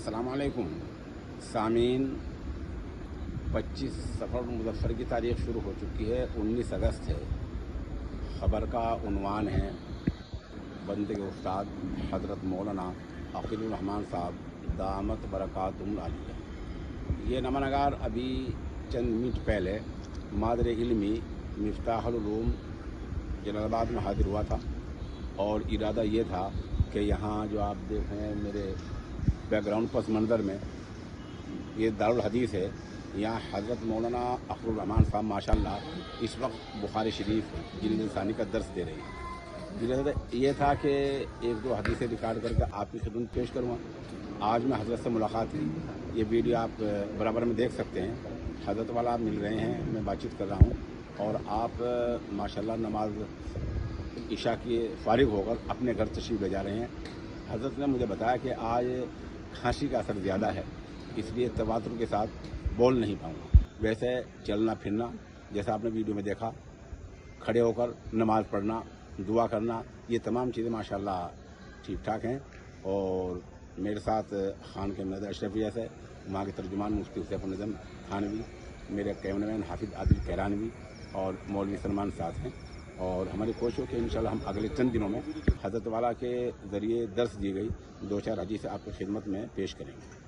अस्सलाम वालेकुम सामीन। 25 सफ़र मुज़फ़्फ़र की तारीख़ शुरू हो चुकी है। 19 अगस्त है। ख़बर का उन्वान है बंदे के उस्ताद हज़रत मौलाना अक़ीलुर रहमान साहब दामत बरकातुहुल आलिया। ये नमनगार अभी चंद मिनट पहले मादर इल्मी मिफ्ताहुल उलूम जलालाबाद में हाजिर हुआ था और इरादा ये था कि यहाँ जो आप देख रहे हैं मेरे बैकग्राउंड पस मंज़र में, ये दारुल हदीस है। यहाँ हज़रत मौलाना अक़ीलुर रहमान साहब माशाअल्लाह इस वक्त बुखारी शरीफ जिल्द इंसानी का दर्स दे रहे हैं। इरादा ये था कि एक दो हदीसें रिकॉर्ड करके आपकी खिदमत पेश करूँगा। आज मैं हज़रत से मुलाकात की, ये वीडियो आप बराबर में देख सकते हैं। हज़रत वाला आप मिल रहे हैं, मैं बातचीत कर रहा हूँ और आप माशाअल्लाह नमाज इशा की फारिग होकर अपने घर तशरीफ़ ले जा रहे हैं। हज़रत ने मुझे बताया कि आज खांसी का असर ज़्यादा है, इसलिए तवातुर के साथ बोल नहीं पाऊँगा। वैसे चलना फिरना जैसा आपने वीडियो में देखा, खड़े होकर नमाज़ पढ़ना, दुआ करना, ये तमाम चीज़ें माशाअल्लाह ठीक ठाक हैं। और मेरे साथ खान के मैनेजर अशरफ रियास है, वहाँ के तर्जुमान मुफ्ती हुसैन नज़म थानवी, मेरे कैमरामैन हाफिज़ आदिल कैरानवी और मौलवी सलमान साथ हैं। और हमारी कोशिश हो कि इंशाल्लाह हम अगले चंद दिनों में हज़रत वाला के ज़रिए दर्स दी गई 2-4 हदीसें आपकी खिदमत में पेश करेंगे।